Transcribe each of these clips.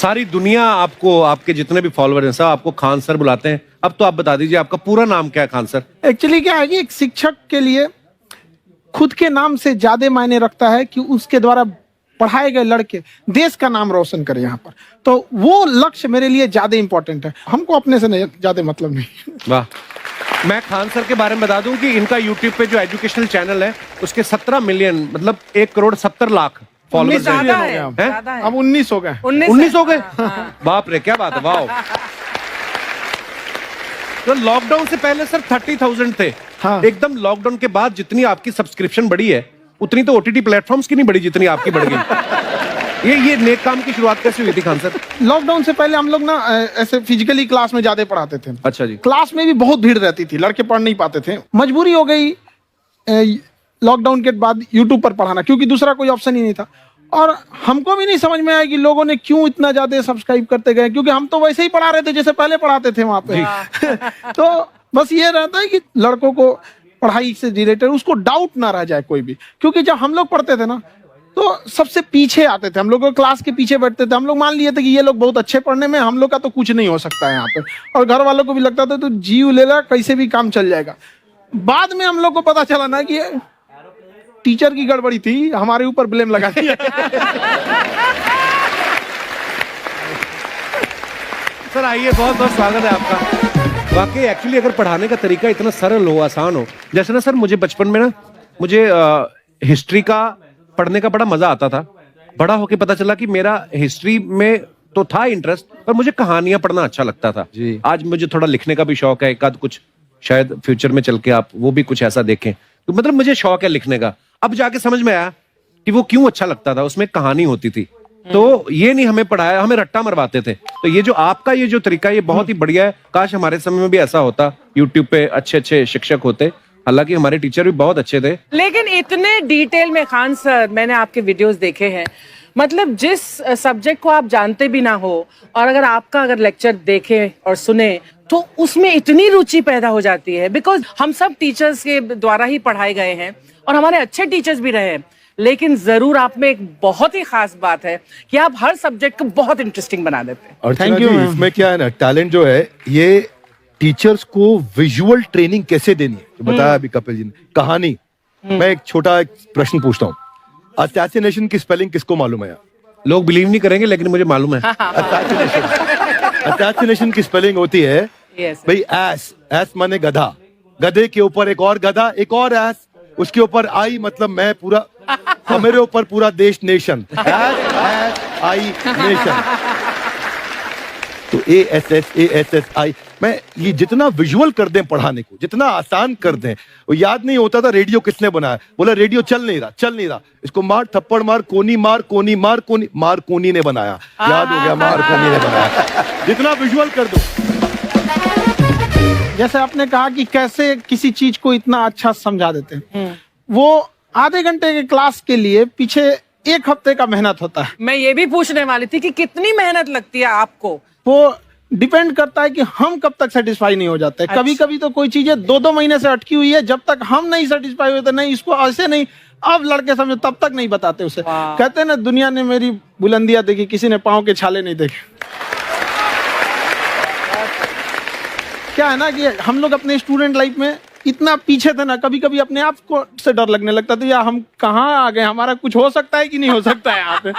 सारी दुनिया आपको, आपके जितने भी फॉलोअर हैं सब आपको खान सर बुलाते हैं। अब तो आप बता दीजिए आपका पूरा नाम क्या है खान सर? एक्चुअली क्या है कि एक शिक्षक के लिए खुद के नाम से ज्यादा मायने रखता है कि उसके द्वारा पढ़ाए गए लड़के देश का नाम रोशन करें यहाँ पर, तो वो लक्ष्य मेरे लिए ज्यादा इंपॉर्टेंट है। हमको अपने से नहीं ज्यादा मतलब नहीं। वाह। मैं खान सर के बारे में बता दूं कि इनका यूट्यूब पे जो एजुकेशनल चैनल है उसके 17 मिलियन मतलब 1,70,00,000 फॉलोअर्स हैं। अब 19 हो गए। 19 हो गए? बाप रे, क्या बात है, वाह। तो लॉकडाउन से पहले सर 30,000 थे। हाँ। एकदम लॉकडाउन के बाद जितनी आपकी सब्सक्रिप्शन बढ़ी है उतनी तो ओटीटी प्लेटफॉर्म्स की नहीं बढ़ी जितनी आपकी बढ़ गई। ये नेक काम की शुरुआत कैसे हुई थी खान सर? लॉकडाउन से पहले हम लोग ना ऐसे फिजिकली क्लास में ज्यादा पढ़ाते थे। अच्छा जी। क्लास में भी बहुत भीड़ रहती थी, लड़के पढ़ नहीं पाते थे। मजबूरी हो गई लॉकडाउन के बाद यूट्यूब पर पढ़ाना, क्योंकि दूसरा कोई ऑप्शन ही नहीं था। और हमको भी नहीं समझ में आया कि लोगों ने क्यों इतना ज्यादा सब्सक्राइब करते गए, क्योंकि हम तो वैसे ही पढ़ा रहे थे जैसे पहले पढ़ाते थे वहां पे। तो बस ये रहता है कि लड़कों को पढ़ाई से रिलेटेड उसको डाउट ना रह जाए कोई भी, क्योंकि जब हम लोग पढ़ते थे ना तो सबसे पीछे आते थे, हम लोग क्लास के पीछे बैठते थे। हम लोग मान लिए थे कि ये लोग बहुत अच्छे पढ़ने में, हम लोग का तो कुछ नहीं हो सकता है यहाँ पे। और घर वालों को भी लगता था तो जीव ले ला, कैसे भी काम चल जाएगा। बाद में हम लोग को पता चला ना कि टीचर की गड़बड़ी थी, हमारे ऊपर ब्लेम लगा दिया। सर आइए, बहुत बहुत स्वागत है आपका। वाकई एक्चुअली अगर पढ़ाने का तरीका इतना सरल हो, आसान हो, जैसे ना सर मुझे बचपन में ना मुझे हिस्ट्री का पढ़ने का बड़ा मजा आता था। बड़ा होके पता चला कि मेरा हिस्ट्री में तो था इंटरेस्ट, पर मुझे कहानियां पढ़ना अच्छा लगता था जी। आज मुझे थोड़ा लिखने का भी शौक है, एक आध कुछ शायद फ्यूचर में चल के आप वो भी कुछ ऐसा देखें, तो मतलब मुझे शौक है लिखने का। अब जाके समझ में आया कि वो क्यों अच्छा लगता था, उसमें कहानी होती थी। तो ये नहीं हमें पढ़ाया, हमें रट्टा मरवाते थे। तो ये जो आपका ये जो तरीका ये बहुत ही बढ़िया है। काश हमारे समय में भी ऐसा होता, यूट्यूब पे अच्छे अच्छे शिक्षक होते। हालांकि हमारे टीचर भी बहुत अच्छे थे, लेकिन इतने डिटेल में खान सर मैंने आपके वीडियोस देखे हैं, मतलब जिस सब्जेक्ट को आप जानते भी ना हो और अगर लेक्चर देखें और सुने तो उसमें इतनी रुचि पैदा हो जाती है। बिकॉज हम सब टीचर्स के द्वारा ही पढ़ाए गए हैं और हमारे अच्छे टीचर्स भी रहे हैं, लेकिन जरूर आप में एक बहुत ही खास बात है कि आप हर सब्जेक्ट को बहुत इंटरेस्टिंग बना देते हैं। और थैंक यू। इसमें क्या है ना, टैलेंट जो है ये टीचर्स को विजुअल ट्रेनिंग कैसे देनी है, तो बताया अभी कपिल जी ने। कहानी, मैं एक छोटा प्रश्न पूछता हूँ, असैसिनेशन की स्पेलिंग किसको मालूम है? लोग बिलीव नहीं करेंगे लेकिन मुझे मालूम है। असैसिनेशन की स्पेलिंग होती है भाई एस माने गधा, गधे के ऊपर एक और गधा, एक और एस, उसके ऊपर आई मतलब मैं पूरा, और मेरे ऊपर पूरा देश नेशन, एस आई नेशन। तो ASSASSI मैं ये जितना विजुअल कर दें पढ़ाने को, जितना आसान कर दें। वो याद नहीं होता था रेडियो किसने बनाया, बोला रेडियो चल नहीं रहा, इसको मार थप्पड़ मार, कोनी मार, कोनी मार, मार कोनी ने बनाया, याद हो गया, मार कोनी ने बनाया। जितना विजुअल कर दो। जैसे आपने कहा कि कैसे किसी चीज को इतना अच्छा समझा देते हैं, वो आधे घंटे के क्लास के लिए पीछे 1 हफ्ते का मेहनत होता है। मैं ये भी पूछने वाली थी कि कितनी मेहनत लगती है आपको। वो डिपेंड करता है कि हम कब तक सेटिस्फाई नहीं हो जाते। अच्छा। कभी कभी तो कोई चीजें 2-2 महीने से अटकी हुई है, जब तक हम नहीं सेटिस्फाई होते, नहीं इसको ऐसे नहीं, अब लड़के समझो तब तक नहीं बताते उसे। कहते हैं ना, दुनिया ने मेरी बुलंदियां देखी, किसी ने पांव के छाले नहीं देखे। क्या है ना कि हम लोग अपने स्टूडेंट लाइफ में इतना पीछे थे ना, कभी कभी अपने आप को से डर लगने लगता था, या हम कहाँ आ गए, हमारा कुछ हो सकता है कि नहीं हो सकता है यहाँ पे।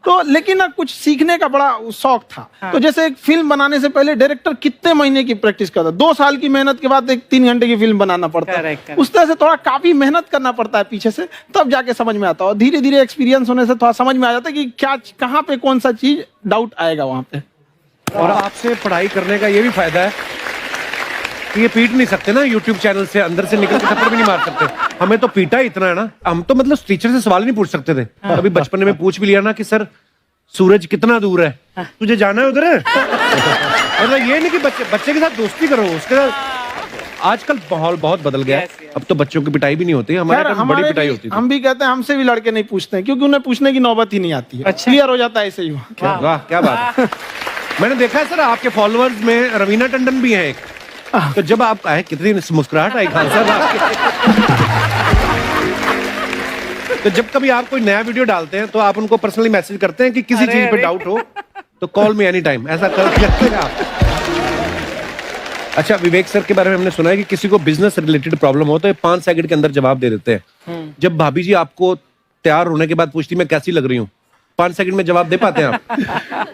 तो लेकिन ना कुछ सीखने का बड़ा शौक था। हाँ। तो जैसे एक फिल्म बनाने से पहले डायरेक्टर कितने महीने की प्रैक्टिस करता है, 2 साल की मेहनत के बाद एक 3 घंटे की फिल्म बनाना पड़ता है। उस तरह से थोड़ा काफी मेहनत करना पड़ता है पीछे से, तब जाके समझ में आता है। और धीरे धीरे एक्सपीरियंस होने से थोड़ा समझ में आ जाता है कि क्या कहाँ पे कौन सा चीज डाउट आएगा वहां पे। और आपसे पढ़ाई करने का ये भी फायदा है कि ये पीट नहीं सकते ना यूट्यूब चैनल से, अंदर से निकल के थप्पड़ भी नहीं मार सकते। हमें तो पीटा इतना है ना, हम तो मतलब टीचर से सवाल नहीं पूछ सकते थे। कभी बचपन में पूछ भी लिया ना कि सर सूरज कितना दूर है, तुझे जाना है उधर है। मतलब ये नहीं कि बच्चे के साथ दोस्ती करो, उसके साथ। आजकल माहौल बहुत बदल गया है, अब तो बच्चों की पिटाई भी नहीं होती, हमारे टाइम बड़ी पिटाई होती थी। हम भी कहते हैं, हमसे भी लड़के नहीं पूछते हैं, क्योंकि उन्हें पूछने की नौबत ही नहीं आती है। क्लियर हो जाता है ऐसे ही। वाह क्या बात है। मैंने देखा है सर आपके फॉलोअर्स में रवीना टंडन भी है एक, तो जब आप आए कितनी मुस्कुराहट आई खान साहब आपके। तो जब कभी आप कोई नया वीडियो डालते हैं तो आप उनको पर्सनली मैसेज करते हैं कि किसी चीज पे डाउट हो तो कॉल मी एनी टाइम, ऐसा करते हैं आप। अच्छा, विवेक सर के बारे में हमने सुना है कि किसी को बिजनेस रिलेटेड प्रॉब्लम हो तो ये 5 सेकंड के अंदर जवाब दे देते हैं। जब भाभी जी आपको तैयार होने के बाद पूछती मैं कैसी लग रही हूँ, 5 सेकंड में जवाब दे पाते हैं आप?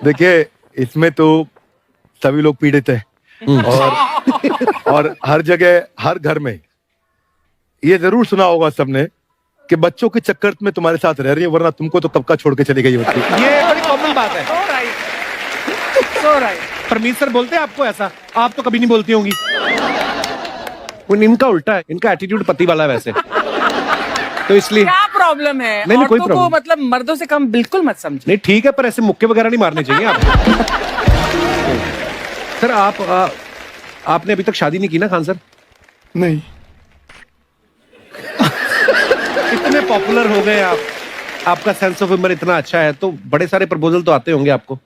देखिए, इसमें तो सभी लोग पीड़ित हैं और हर जगह, हर घर में ये जरूर सुना होगा सबने कि बच्चों के चक्कर में तुम्हारे साथ रह रही है, वरना तुमको तो कब का छोड़ के चली गई होती। ये बड़ी कॉमन बात है। So right. परमीत सर बोलते हैं आपको ऐसा? आप तो कभी नहीं बोलती होंगी। इनका उल्टा है, इनका एटीट्यूड पति वाला है वैसे, तो इसलिए। क्या प्रॉब्लम है? नहीं, कोई औरतों को प्रॉब्लम मतलब मर्दों से कम बिल्कुल मत समझो। नहीं, ठीक है, पर ऐसे मुक्के वगैरह नहीं मारने चाहिए आप। सर आपने अभी तक शादी नहीं की ना खान सर? नहीं। इतने पॉपुलर हो गए आप, आपका सेंस ऑफ ह्यूमर इतना अच्छा है, तो बड़े सारे प्रपोजल तो आते होंगे आपको।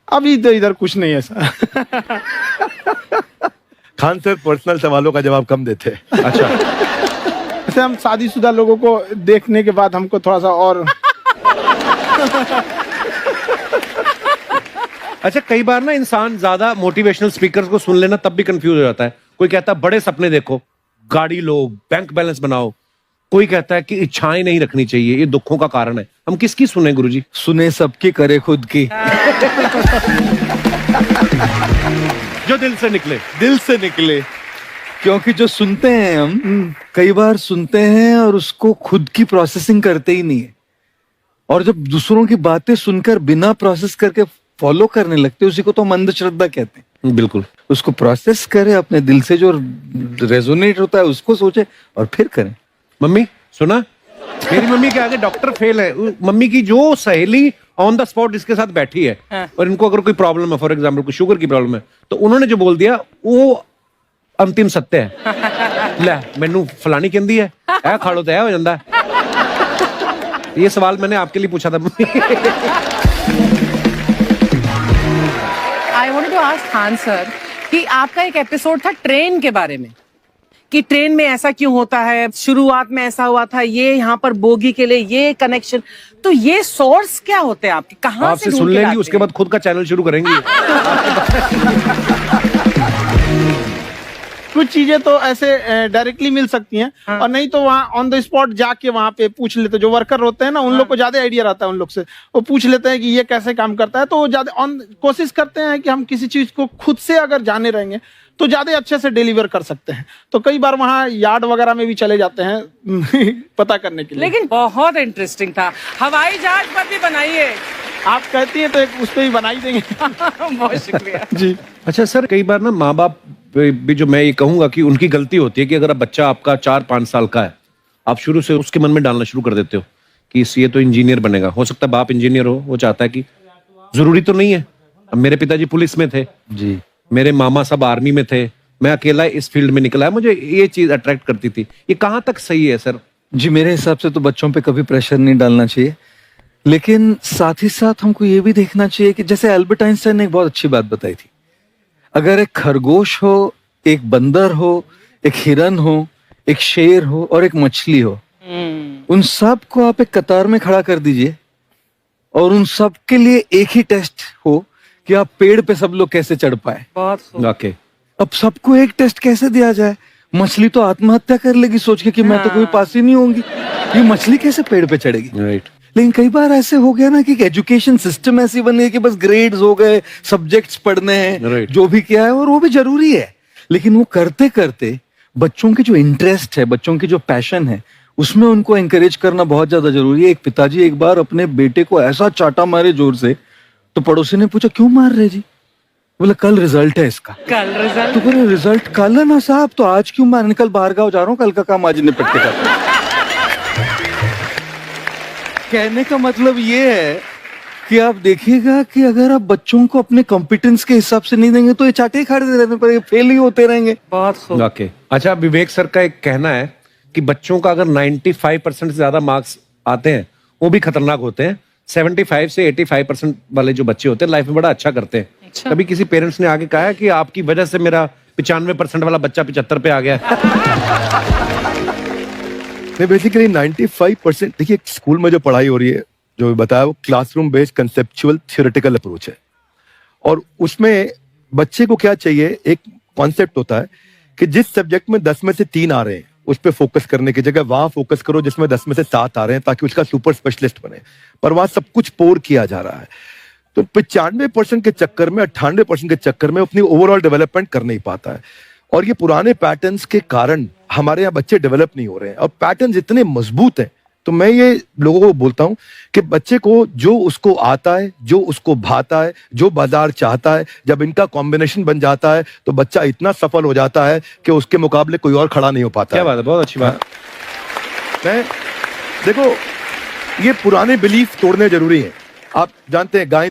अभी तो इधर कुछ नहीं है सर। खान सर पर्सनल सवालों का जवाब कम देते हैं। अच्छा, वैसे हम शादीशुदा लोगों को देखने के बाद हमको थोड़ा सा और अच्छा, कई बार ना इंसान ज्यादा मोटिवेशनल स्पीकर्स को सुन लेना तब भी कंफ्यूज हो जाता है। कोई कहता है बड़े सपने देखो, गाड़ी लो, बैंक बैलेंस बनाओ। कोई कहता है कि इच्छाएं नहीं रखनी चाहिए, ये दुखों का कारण है। हम किसकी सुने गुरुजी? सुने सबकी, करे खुद की। जो दिल से निकले। दिल से निकले, क्योंकि जो सुनते हैं हम कई बार सुनते हैं और उसको खुद की प्रोसेसिंग करते ही नहीं है, और जब दूसरों की बातें सुनकर बिना प्रोसेस करके फॉलो करने लगते, उसी को तो हम अंधश्रद्धा कहते हैं। बिल्कुल। उसको प्रोसेस करे, अपने दिल से जो रेजोनेट होता है उसको सोचे और फिर करें। मम्मी सुना, मेरी मम्मी के आगे डॉक्टर फेल है। मम्मी की जो सहेली ऑन द स्पॉट इसके साथ बैठी है, और इनको अगर कोई प्रॉब्लम है, फॉर एग्जाम्पल कोई शुगर की प्रॉब्लम है, तो उन्होंने जो बोल दिया वो अंतिम सत्य है। ले मैनू फलानी कहती है, ऐ खाड़ो तो ऐ हो जाता है। ये सवाल मैंने आपके लिए पूछा था mummy. I want to ask Khan sir कि आपका एक एपिसोड था ट्रेन के बारे में, कि ट्रेन में ऐसा क्यों होता है, शुरुआत में ऐसा हुआ था, ये यहाँ पर बोगी के लिए ये कनेक्शन, तो ये सोर्स क्या होते हैं आपके, कहाँ से आपसे ढूंढ सुन के लेंगी, लाते उसके हैं? बाद खुद का चैनल शुरू करेंगी। कुछ चीजें तो ऐसे डायरेक्टली मिल सकती हैं, और नहीं तो वहाँ ऑन द स्पॉट जाके वहाँ पे पूछ लेते। जो वर्कर होते हैं ना, उन लोग को ज्यादा आइडिया रहता है, उन लोग से वो पूछ लेते हैं कि ये कैसे काम करता है, तो वो ज्यादा कोशिश करते हैं कि हम किसी चीज को खुद से अगर जाने रहेंगे तो ज्यादा अच्छे से डिलीवर कर सकते हैं। तो कई बार वहाँ यार्ड वगैरह में भी चले जाते हैं पता करने के लिए। लेकिन बहुत इंटरेस्टिंग था। हवाई जहाज पर भी बनाइए। आप कहती हैं तो एक उस पर भी बना ही देंगे। बहुत शुक्रिया जी। अच्छा सर, कई बार ना माँ बाप भी, जो मैं ये कहूंगा कि उनकी गलती होती है कि अगर बच्चा आपका 4-5 साल का है, आप शुरू से उसके मन में डालना शुरू कर देते हो कि ये तो इंजीनियर बनेगा। हो सकता है बाप इंजीनियर हो, वो चाहता है कि जरूरी तो नहीं है। अब मेरे पिताजी पुलिस में थे जी, मेरे मामा सब आर्मी में थे, मैं अकेला इस फील्ड में निकला है, मुझे ये चीज अट्रैक्ट करती थी। ये कहाँ तक सही है सर? जी, मेरे हिसाब से तो बच्चों पे कभी प्रेशर नहीं डालना चाहिए, लेकिन साथ ही साथ हमको ये भी देखना चाहिए कि जैसे एल्बर्ट आइंस्टाइन ने एक बहुत अच्छी बात बताई थी, अगर एक खरगोश हो, एक बंदर हो, एक हिरन हो, एक शेर हो और एक मछली हो, उन सब को आप एक कतार में खड़ा कर दीजिए और उन सब के लिए एक ही टेस्ट हो कि आप पेड़ पे सब लोग कैसे चढ़ पाए। बहुत ओके, अब सबको एक टेस्ट कैसे दिया जाए? मछली तो आत्महत्या कर लेगी सोच के कि मैं तो कोई पास ही नहीं होंगी, ये मछली कैसे पेड़ पे चढ़ेगी? राइट। लेकिन कई बार ऐसे हो गया ना कि एजुकेशन सिस्टम ऐसी बन गई कि बस ग्रेड्स हो गए, सब्जेक्ट्स पढ़ने हैं, Right. जो भी किया है, और वो भी जरूरी है, लेकिन वो करते करते बच्चों की जो इंटरेस्ट है, बच्चों की जो पैशन है, उसमें उनको एंकरेज करना बहुत ज्यादा जरूरी है। एक पिताजी एक बार अपने बेटे को ऐसा चाटा मारे जोर से, तो पड़ोसी ने पूछा क्यों मार रहे जी? बोला कल रिजल्ट है इसका। कल रिजल्ट? तो बोले रिजल्ट कल है ना साहब, तो आज क्यों मारने? कल बाहर गाँव जा रहा हूँ, कल का काम आज निपट के करता हूं। कहने का मतलब ये है कि आप देखिएगा कि अगर आप बच्चों को अपने कॉम्पिटेंस के हिसाब से नहीं देंगे तो ये चाटे खाते रहने पर फेल ही होते रहेंगे। बहुत खूब। ओके। अच्छा, विवेक सर का एक कहना है कि बच्चों का अगर 95% से ज्यादा मार्क्स आते हैं वो भी खतरनाक होते हैं। 75 से 85% वाले जो बच्चे होते हैं लाइफ में बड़ा अच्छा करते हैं। अच्छा। कभी किसी पेरेंट्स ने आगे कहा है कि आपकी वजह से मेरा 95% वाला बच्चा 75 पे आ गया? नहीं, बेसिकली 95%, देखिए स्कूल में जो पढ़ाई हो रही है, जो बताया, वो classroom based conceptual theoretical approach है। और उसमें बच्चे को क्या चाहिए, एक कॉन्सेप्ट होता है कि जिस सब्जेक्ट में 10 में से 3 आ रहे हैं उस पर फोकस करने की जगह वहां फोकस करो जिसमें 10 में से 7 आ रहे हैं, ताकि उसका सुपर स्पेशलिस्ट बने। पर वहां सब कुछ पोर किया जा रहा है। तो 95% के चक्कर में, 98% के चक्कर में अपनी ओवरऑल डेवलपमेंट कर नहीं पाता है। और ये पुराने पैटर्न्स के कारण हमारे यहाँ बच्चे डेवलप नहीं हो रहे हैं, और पैटर्न्स इतने मजबूत हैं। तो मैं ये लोगों को बोलता हूं कि बच्चे को जो उसको आता है, जो उसको भाता है, जो बाजार चाहता है, जब इनका कॉम्बिनेशन बन जाता है तो बच्चा इतना सफल हो जाता है कि उसके मुकाबले कोई और खड़ा नहीं हो पाता। क्या बात है, बहुत अच्छी बात। मैं देखो, ये पुराने बिलीफ तोड़ने जरूरी है। आप जानते हैं गाय